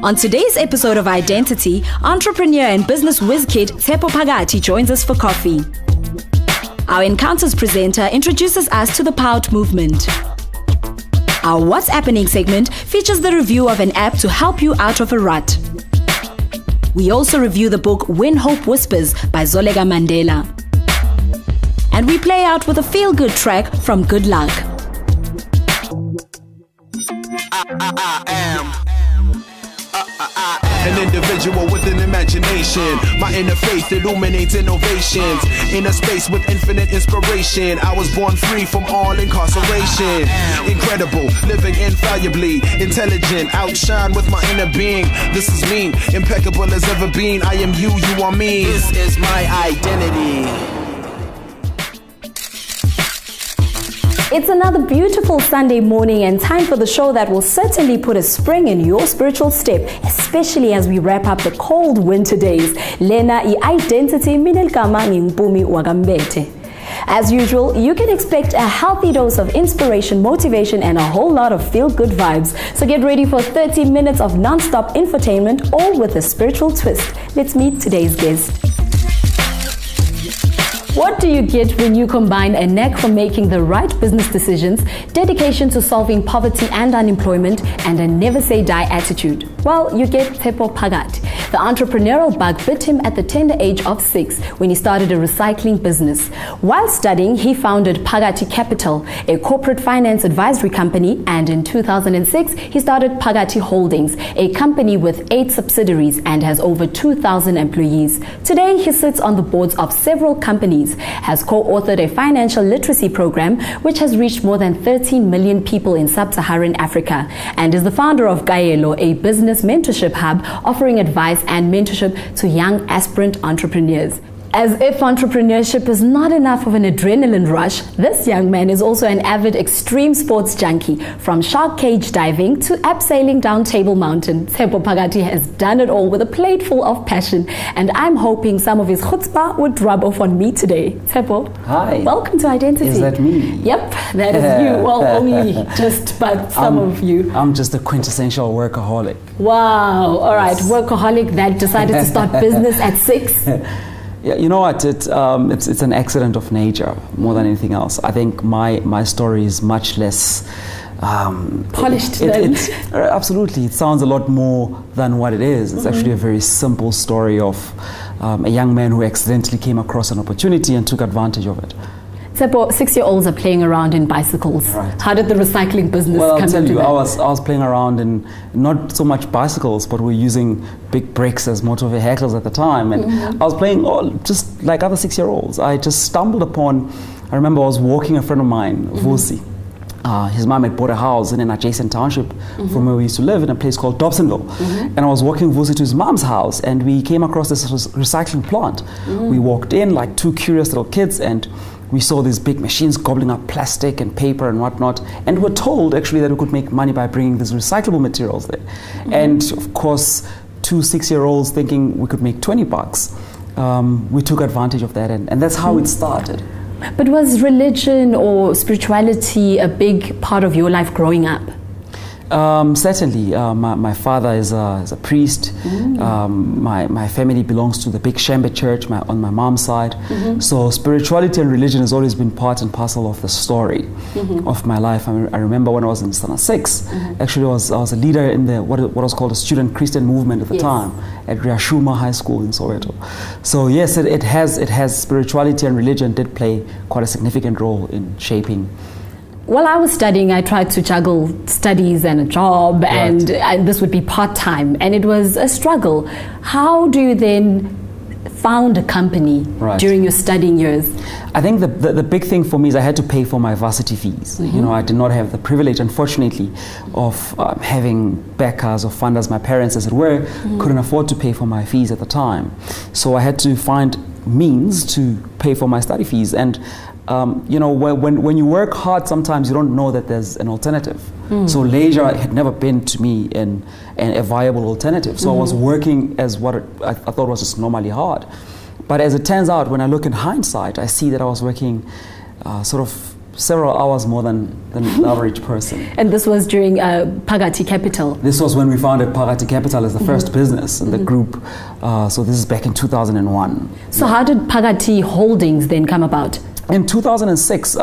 On today's episode of Identity, entrepreneur and business whiz kid Tshepo Phakathi joins us for coffee. Our Encounters presenter introduces us to the POUT movement. Our What's Happening segment features the review of an app to help you out of a rut. We also review the book When Hope Whispers by Zolega Mandela. And we play out with a feel-good track from Good Luck. I am an individual with an imagination. My inner faith illuminates innovations. In a space with infinite inspiration, I was born free from all incarceration. Incredible, living infallibly, intelligent, outshine with my inner being. This is me, impeccable as ever been. I am you, you are me. This is my identity. It's another beautiful Sunday morning and time for the show that will certainly put a spring in your spiritual step, especially as we wrap up the cold winter days. Lena i-identity minelkama ngingpumi wakambete. As usual, you can expect a healthy dose of inspiration, motivation, and a whole lot of feel-good vibes. So get ready for 30 minutes of non-stop infotainment, all with a spiritual twist. Let's meet today's guest. What do you get when you combine a knack for making the right business decisions, dedication to solving poverty and unemployment, and a never-say-die attitude? Well, you get Tshepo Phakathi. The entrepreneurial bug bit him at the tender age of 6 when he started a recycling business. While studying, he founded Phakathi Capital, a corporate finance advisory company, and in 2006, he started Phakathi Holdings, a company with 8 subsidiaries and has over 2,000 employees. Today, he sits on the boards of several companies, has co-authored a financial literacy program which has reached more than 13 million people in sub-Saharan Africa, and is the founder of Gaelo, a business mentorship hub offering advice and mentorship to young aspirant entrepreneurs. As if entrepreneurship is not enough of an adrenaline rush, this young man is also an avid extreme sports junkie. From shark cage diving to abseiling down Table Mountain, Tshepo Phakathi has done it all with a plate full of passion. And I'm hoping some of his chutzpah would rub off on me today. Tshepo, hi. Welcome to Identity. Is that me? Yep, that is you. Well, only just but some of you. I'm just a quintessential workaholic. Wow. All right, workaholic that decided to start business at 6. Yeah, you know what? It's an accident of nature more than anything else. I think my story is much less polished. Absolutely, it sounds a lot more than what it is. It's actually a very simple story of a young man who accidentally came across an opportunity and took advantage of it. Tshepo, 6-year-olds are playing around in bicycles. Right. How did the recycling business come into that? Well, I'll tell you, I was playing around in not so much bicycles, but we're using big bricks as motor vehicles at the time. And I was playing just like other 6-year-olds. I just stumbled upon, I remember I was walking a friend of mine, Vusi. His mom had bought a house in an adjacent township from where we used to live in a place called Dobsonville. And I was walking Vusi to his mom's house, and we came across this recycling plant. We walked in like 2 curious little kids, and we saw these big machines gobbling up plastic and paper and whatnot, and we're told actually that we could make money by bringing these recyclable materials there. And of course, 2 6-year-olds thinking we could make 20 bucks, we took advantage of that, and that's how it started. But was religion or spirituality a big part of your life growing up? Certainly. My father is a priest. My family belongs to the Big Shembe Church on my mom's side. So spirituality and religion has always been part and parcel of the story of my life. I remember when I was in Standard 6, actually I was a leader in the what was called a student Christian movement at the time at Riashuma High School in Soweto. So yes, it has spirituality and religion did play quite a significant role in shaping. While I was studying, I tried to juggle studies and a job, and this would be part-time, and it was a struggle. How do you then found a company during your studying years? I think the big thing for me is I had to pay for my varsity fees. You know, I did not have the privilege, unfortunately, of having backers or funders. My parents, as it were, couldn't afford to pay for my fees at the time. So I had to find means to pay for my study fees. And you know, when you work hard, sometimes you don't know that there's an alternative. So leisure had never been to me a viable alternative. So I was working as what I thought was just normally hard. But as it turns out, when I look in hindsight, I see that I was working sort of several hours more than the average person. And this was during Phakathi Capital? This was when we founded Phakathi Capital as the first business in the group. So this is back in 2001. So how did Phakathi Holdings then come about? In 2006,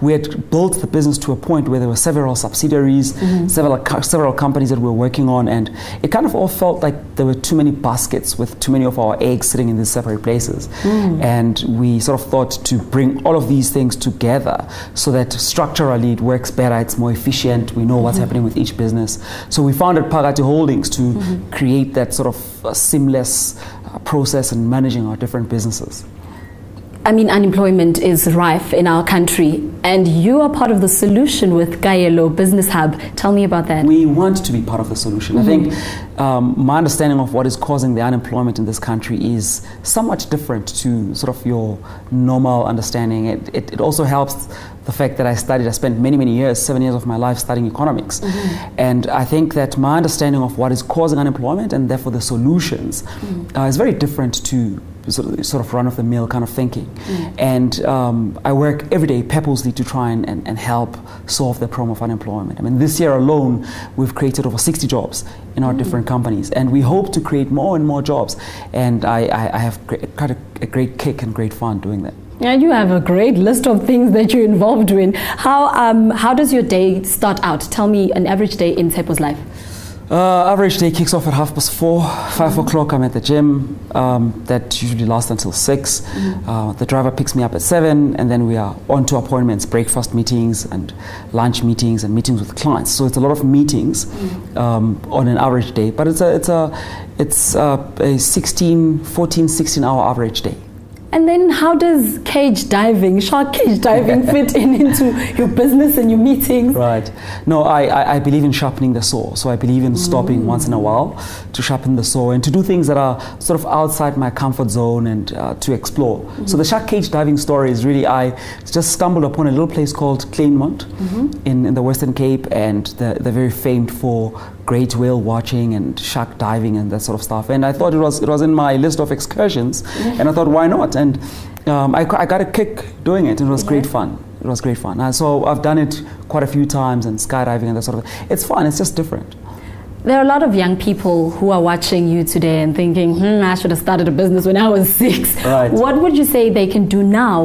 we had built the business to a point where there were several subsidiaries, several companies that we were working on, and it kind of all felt like there were too many baskets with too many of our eggs sitting in these separate places. And we sort of thought to bring all of these things together so that structurally it works better, it's more efficient, we know what's happening with each business. So we founded Phakathi Holdings to create that sort of seamless process in managing our different businesses. I mean, unemployment is rife in our country, and you are part of the solution with Kaelo Business Hub. Tell me about that. We want to be part of the solution. I think my understanding of what is causing the unemployment in this country is somewhat different to sort of your normal understanding. It also helps the fact that I spent many years, 7 years of my life studying economics. And I think that my understanding of what is causing unemployment and therefore the solutions is very different to sort of run-of-the-mill kind of thinking. And I work every day purposely to try and help solve the problem of unemployment. I mean, this year alone, we've created over 60 jobs in our different companies, and we hope to create more and more jobs. And I have quite a great kick and great fun doing that. Yeah, you have a great list of things that you're involved in. How does your day start out? Tell me an average day in Tshepo's life. Average day kicks off at 4:30, 5 o'clock. I'm at the gym. That usually lasts until 6. The driver picks me up at 7, and then we are on to appointments, breakfast meetings and lunch meetings and meetings with clients. So it's a lot of meetings on an average day, but it's a 14, 16 hour average day. And then how does shark cage diving fit into your business and your meetings? Right. No, I believe in sharpening the saw. So I believe in stopping once in a while to sharpen the saw and to do things that are sort of outside my comfort zone and to explore. So the shark cage diving story is really, I just stumbled upon a little place called Kleinmond in the Western Cape, and they're very famed for great whale watching and shark diving and that sort of stuff. And I thought it was in my list of excursions, and I thought, why not? And I got a kick doing it. It was great fun. It was great fun. So I've done it quite a few times, and skydiving and that sort of thing. It's fun. It's just different. There are a lot of young people who are watching you today and thinking, I should have started a business when I was 6. Right. What would you say they can do now?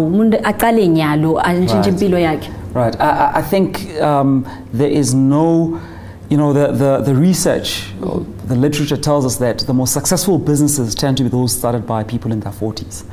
Right. I think there is no, the research, the literature tells us that the most successful businesses tend to be those started by people in their 40s.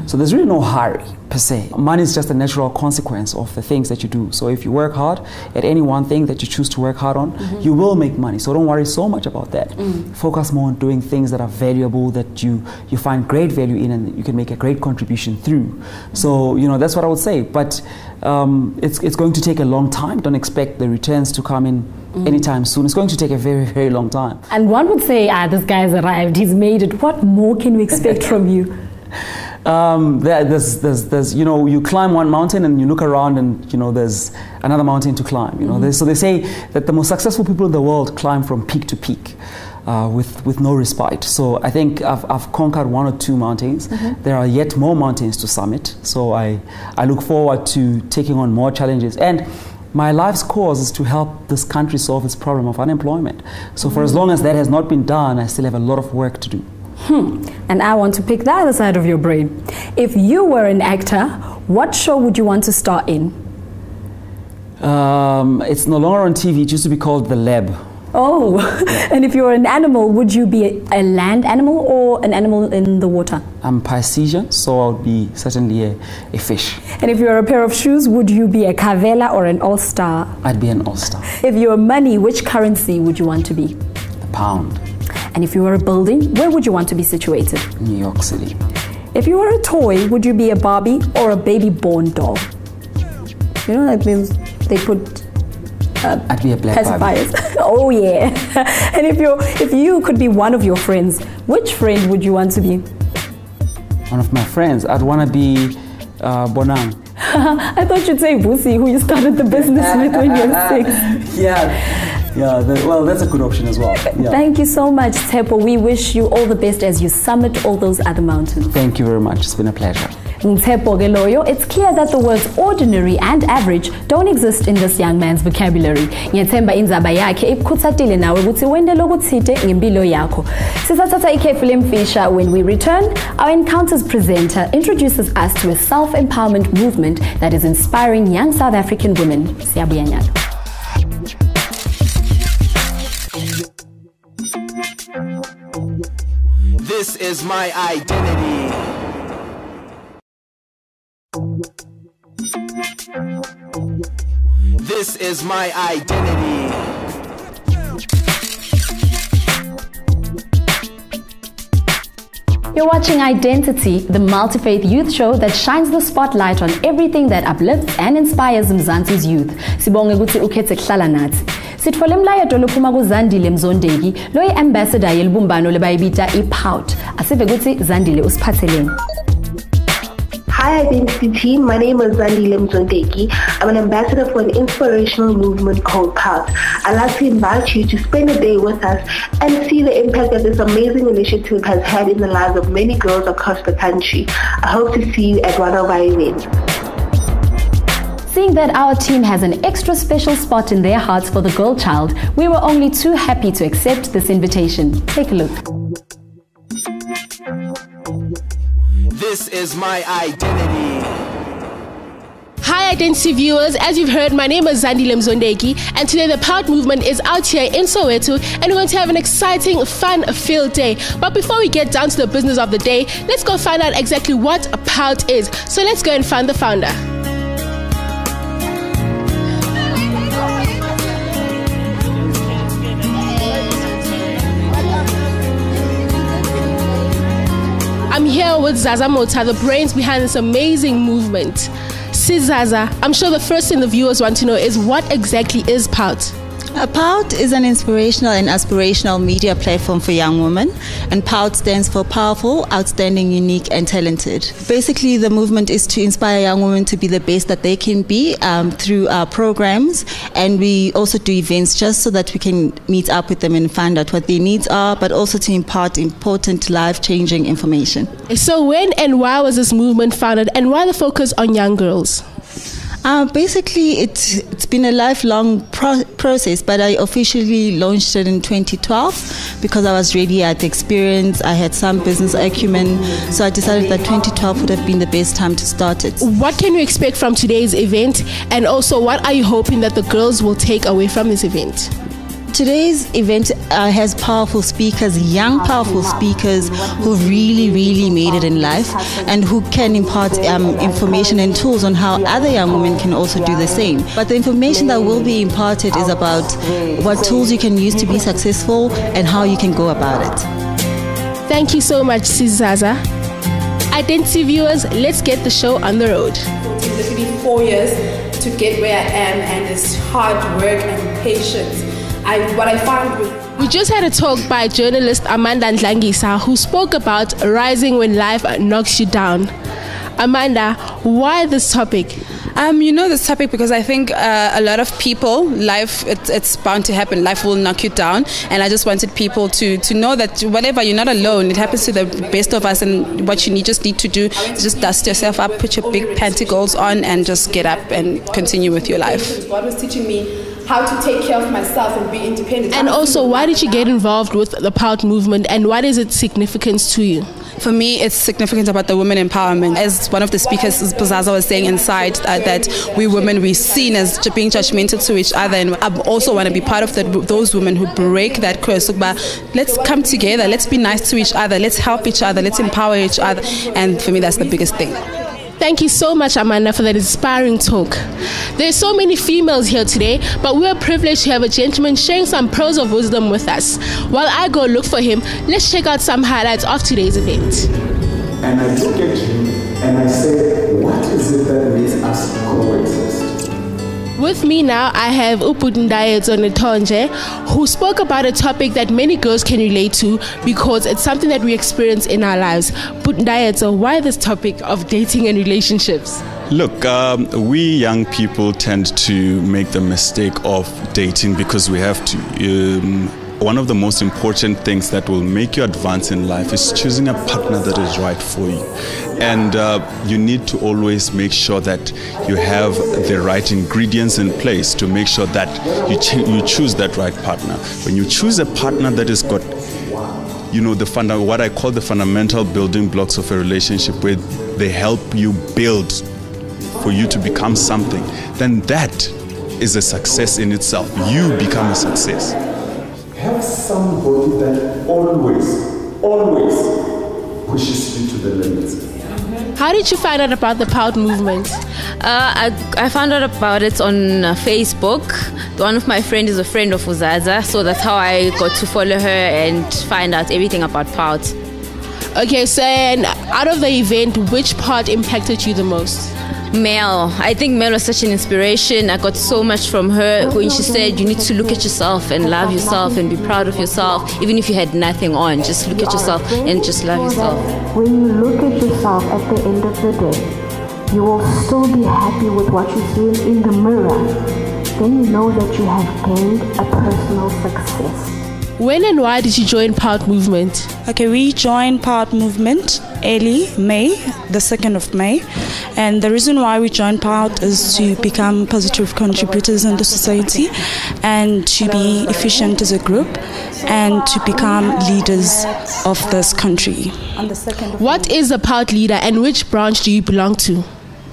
So there's really no hurry per se. Money is just a natural consequence of the things that you do. So if you work hard at any one thing that you choose to work hard on, you will make money. So don't worry so much about that. Focus more on doing things that are valuable, that you find great value in, and you can make a great contribution through. So that's what I would say. But it's going to take a long time. Don't expect the returns to come in anytime soon. It's going to take a very, very long time. And one would say, this guy's arrived, he's made it. What more can we expect from you? There's you climb one mountain and you look around and there's another mountain to climb. So they say that the most successful people in the world climb from peak to peak with no respite. So I think I've conquered 1 or 2 mountains. There are yet more mountains to summit. So I look forward to taking on more challenges. And my life's cause is to help this country solve its problem of unemployment. So for as long as that has not been done, I still have a lot of work to do. And I want to pick the other side of your brain. If you were an actor, what show would you want to star in? It's no longer on TV. It used to be called The Lab. Oh, and if you were an animal, would you be a land animal or an animal in the water? I'm Piscean, so I would be certainly a fish. And if you were a pair of shoes, would you be a Kavela or an All-Star? I'd be an All-Star. If you were money, which currency would you want to be? The pound. And if you were a building, where would you want to be situated? New York City. If you were a toy, would you be a Barbie or a baby born doll? That means they put I'd be a black pacifiers. Oh yeah. And if you could be one of your friends, which friend would you want to be? One of my friends. I'd want to be Bonang. I thought you'd say Busi, who you started the business with when you were 6. Well, that's a good option as well. Yeah. Thank you so much, Tshepo. We wish you all the best as you summit all those other mountains. Thank you very much. It's been a pleasure. It's clear that the words ordinary and average don't exist in this young man's vocabulary. Ngiyethemba indzaba yakhe ikukhuthatile nawe ukuthi wende lokuthide ngempilo yakho. Sisathatha ikhefu lemfisha. When we return, our Encounters presenter introduces us to a self-empowerment movement that is inspiring young South African women. Siyabuya nyalo. This is my identity. This is my identity. You're watching Identity, the multi-faith youth show that shines the spotlight on everything that uplifts and inspires Mzansi's youth. Sibonge ukuthi ukhethe kuhlala nathi. Sitfole mlayeto lophuma kuZandi Mzondeki, lo ambassador yelibumbano lebayibita iPOUT. Asive ukuthi Zandile usiphatheleni. Hi Identity team, my name is Zandi Mzondeki. I'm an ambassador for an inspirational movement called POUT. I'd like to invite you to spend a day with us and see the impact that this amazing initiative has had in the lives of many girls across the country. I hope to see you at one of our events. Seeing that our team has an extra special spot in their hearts for the girl child, we were only too happy to accept this invitation. Take a look. This is my identity. Hi Identity viewers, as you've heard, my name is Zandi Mzondeki, and today the POUT movement is out here in Soweto, and we're going to have an exciting, fun, field day. But before we get down to the business of the day, let's go find out exactly what a POUT is. So let's go and find the founder. I'm here with Zaza Motha, the brains behind this amazing movement. Zaza, I'm sure the first thing the viewers want to know is what exactly is POUT? POUT is an inspirational and aspirational media platform for young women, and POUT stands for Powerful, Outstanding, Unique and Talented. Basically, the movement is to inspire young women to be the best that they can be through our programs, and we also do events just so that we can meet up with them and find out what their needs are, but also to impart important life-changing information. So when and why was this movement founded, and why the focus on young girls? Basically, it's been a lifelong process, but I officially launched it in 2012 because I was ready at the experience. I had some business acumen, so I decided that 2012 would have been the best time to start it. What can you expect from today's event, and also what are you hoping that the girls will take away from this event? Today's event has powerful speakers, young powerful speakers who really made it in life and who can impart information and tools on how other young women can also do the same. But the information that will be imparted is about what tools you can use to be successful and how you can go about it. Thank you so much, Zaza. Identity viewers, let's get the show on the road. It's literally 4 years to get where I am, and it's hard work and patience. We just had a talk by journalist Amanda Ndlangisa, who spoke about rising when life knocks you down. Amanda, why this topic? This topic because I think a lot of people, it's bound to happen. Life will knock you down, and I just wanted people to know that whatever, you're not alone. It happens to the best of us, and what you just need to do is just dust yourself up, put your big pantyhose on, and just get up and continue with your life. God was teaching me how to take care of myself and be independent. And also, why did you get involved with the POUT movement, and what is its significance to you? For me, it's significant about the women empowerment. As one of the speakers, Zaza, was saying inside, that we women, we're seen as being judgmental to each other, and I also want to be part of those women who break that curse. Let's come together, let's be nice to each other, let's help each other, let's empower each other, and for me, that's the biggest thing. Thank you so much, Amanda, for that inspiring talk. There's so many females here today, but we are privileged to have a gentleman sharing some pearls of wisdom with us. While I go look for him, let's check out some highlights of today's event. And I look at you and I say, what is it that makes us coexist? With me now, I have Ndaedzo Nethonzhe, who spoke about a topic that many girls can relate to because it's something that we experience in our lives. Ndaedzo, why this topic of dating and relationships? Look, we young people tend to make the mistake of dating because we have to. one of the most important things that will make you advance in life is choosing a partner that is right for you. And you need to always make sure that you have the right ingredients in place to make sure that you choose that right partner. When you choose a partner that has got, you know, what I call the fundamental building blocks of a relationship, where they help you build for you to become something, then that is a success in itself. You become a success. Have somebody that always pushes you to the limits. How did you find out about the POUT movement? I found out about it on Facebook. One of my friends is a friend of Zaza, so that's how I got to follow her and find out everything about POUT. Okay, so out of the event, which part impacted you the most? Mel. I think Mel was such an inspiration. I got so much from her when she said you need to look at yourself and love yourself and be proud of yourself. Even if you had nothing on, just look at yourself and just love yourself. When you look at yourself at the end of the day, you will still be happy with what you see in the mirror. Then you know that you have gained a personal success. When and why did you join POUT movement? Okay, we joined POUT movement early May, the 2nd of May. And the reason why we joined POUT is to become positive contributors in the society and to be efficient as a group and to become leaders of this country. What is a POUT leader and which branch do you belong to?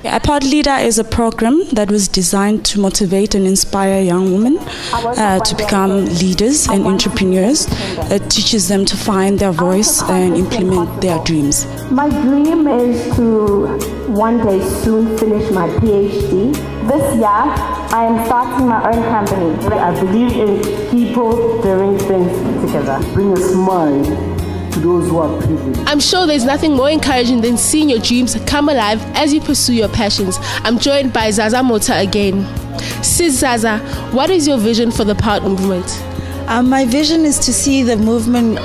A POUT leader is a program that was designed to motivate and inspire young women to become leaders and entrepreneurs. It teaches them to find their voice and implement their dreams. My dream is to one day soon finish my PhD. This year, I am starting my own company. I believe in people doing things together. Bring a smile to those who are privileged. I'm sure there's nothing more encouraging than seeing your dreams come alive as you pursue your passions. I'm joined by Zaza Motha again. Sis Zaza, what is your vision for the POUT movement? My vision is to see the movement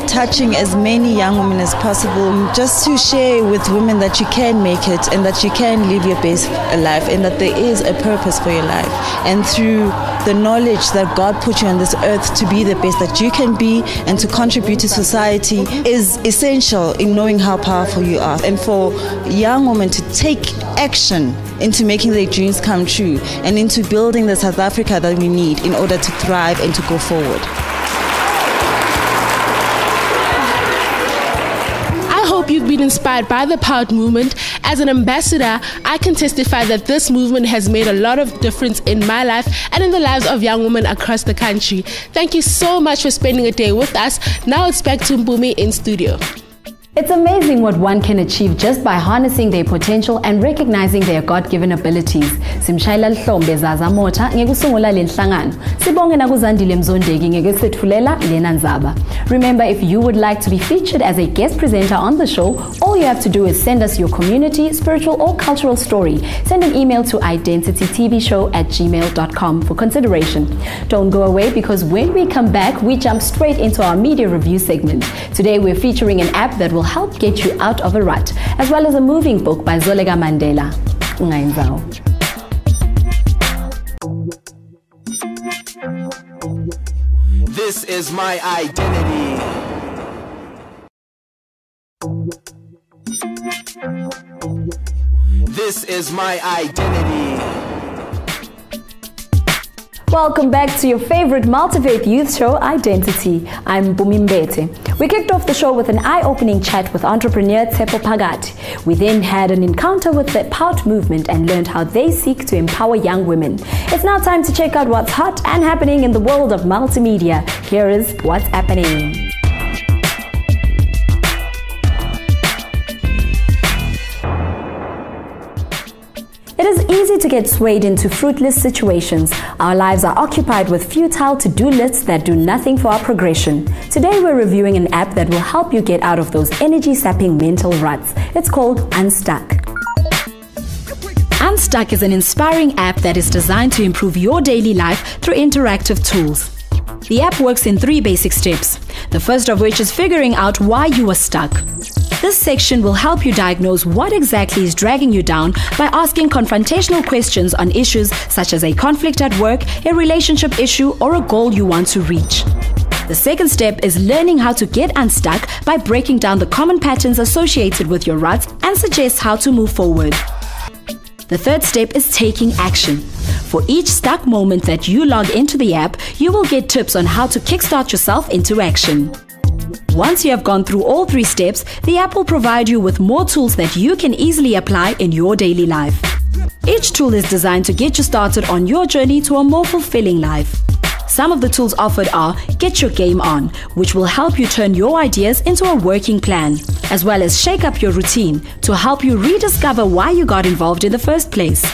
touching as many young women as possible, just to share with women that you can make it and that you can live your best life and that there is a purpose for your life. And through the knowledge that God put you on this earth to be the best that you can be and to contribute to society is essential in knowing how powerful you are. And for young women to take action into making their dreams come true and into building the South Africa that we need in order to thrive and to go forward. I hope you've been inspired by the POUT movement. As an ambassador, I can testify that this movement has made a lot of difference in my life and in the lives of young women across the country. Thank you so much for spending a day with us. Now it's back to Mpumi in studio. It's amazing what one can achieve just by harnessing their potential and recognizing their God-given abilities. Simshayela Hlombe Zaza Motha ngekusungula le nhlangano. Sibonge na Zandi Mzondeki ngekwethulela lena ndzaba. Remember, if you would like to be featured as a guest presenter on the show, all you have to do is send us your community, spiritual or cultural story. Send an email to identitytvshow@gmail.com for consideration. Don't go away, because when we come back, we jump straight into our media review segment. Today we're featuring an app that will help get you out of a rut, as well as a moving book by Zolega Mandela. This is my identity. This is my identity. Welcome back to your favorite multi-faith youth show, Identity. I'm Bumi Mbete. We kicked off the show with an eye-opening chat with entrepreneur Peppa. We then had an encounter with the POUT movement and learned how they seek to empower young women. It's now time to check out what's hot and happening in the world of multimedia. Here is what's happening. It is easy to get swayed into fruitless situations. Our lives are occupied with futile to-do lists that do nothing for our progression. Today we're reviewing an app that will help you get out of those energy-sapping mental ruts. It's called Unstuck. Unstuck is an inspiring app that is designed to improve your daily life through interactive tools. The app works in 3 basic steps, the first of which is figuring out why you are stuck. This section will help you diagnose what exactly is dragging you down by asking confrontational questions on issues such as a conflict at work, a relationship issue, or a goal you want to reach. The second step is learning how to get unstuck by breaking down the common patterns associated with your ruts and suggest how to move forward. The third step is taking action. For each stuck moment that you log into the app, you will get tips on how to kickstart yourself into action. Once you have gone through all 3 steps, the app will provide you with more tools that you can easily apply in your daily life. Each tool is designed to get you started on your journey to a more fulfilling life. Some of the tools offered are Get Your Game On, which will help you turn your ideas into a working plan, as well as Shake Up Your Routine to help you rediscover why you got involved in the first place.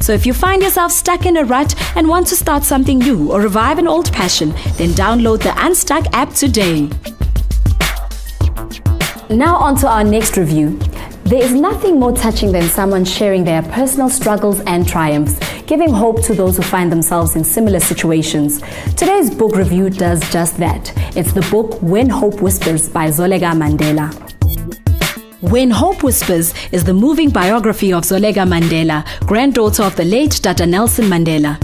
So if you find yourself stuck in a rut and want to start something new or revive an old passion, then download the Unstuck app today. Now on to our next review. There is nothing more touching than someone sharing their personal struggles and triumphs, giving hope to those who find themselves in similar situations. Today's book review does just that. It's the book When Hope Whispers by Zolega Mandela. When Hope Whispers is the moving biography of Zolega Mandela, granddaughter of the late Dr. Nelson Mandela.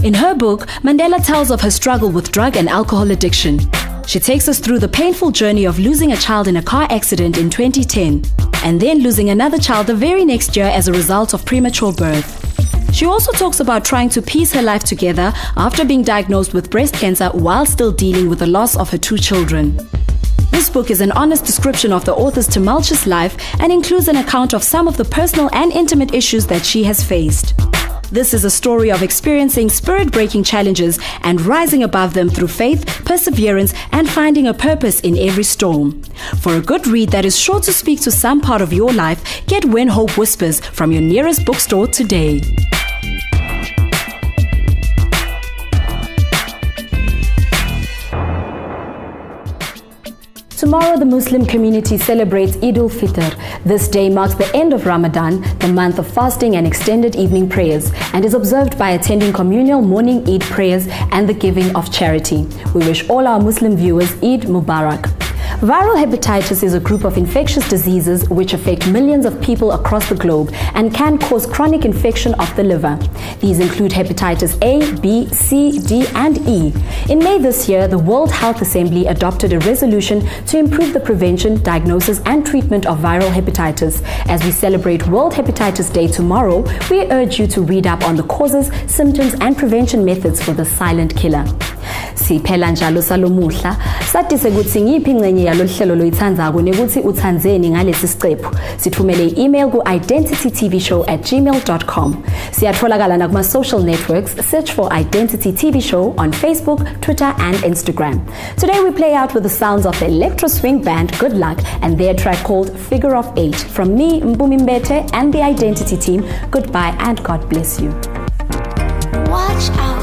In her book, Mandela tells of her struggle with drug and alcohol addiction. She takes us through the painful journey of losing a child in a car accident in 2010, and then losing another child the very next year as a result of premature birth. She also talks about trying to piece her life together after being diagnosed with breast cancer while still dealing with the loss of her 2 children. This book is an honest description of the author's tumultuous life and includes an account of some of the personal and intimate issues that she has faced. This is a story of experiencing spirit-breaking challenges and rising above them through faith, perseverance, and finding a purpose in every storm. For a good read that is sure to speak to some part of your life, get When Hope Whispers from your nearest bookstore today. Tomorrow, the Muslim community celebrates Eid al-Fitr. This day marks the end of Ramadan, the month of fasting and extended evening prayers, and is observed by attending communal morning Eid prayers and the giving of charity. We wish all our Muslim viewers Eid Mubarak. Viral hepatitis is a group of infectious diseases which affect millions of people across the globe and can cause chronic infection of the liver. These include hepatitis A, B, C, D, and E. In May this year, the World Health Assembly adopted a resolution to improve the prevention, diagnosis, and treatment of viral hepatitis. As we celebrate World Hepatitis Day tomorrow, we urge you to read up on the causes, symptoms, and prevention methods for the silent killer. Siphela njalo salomuhla sathi sekuthi ngiphi ingcenye yalolu loyithandzako nekuthi uthandzeni ngalesi siqephu sithumele i-email ku identitytvshow@gmail.com. Siyatholakala nakuma social networks. Search for Identity TV Show on Facebook, Twitter, and Instagram. Today we play out with the sounds of the electro swing band Good Luck and their track called Figure of 8. From me, Mpumi Mbete, and the Identity team, goodbye and God bless you. Watch out.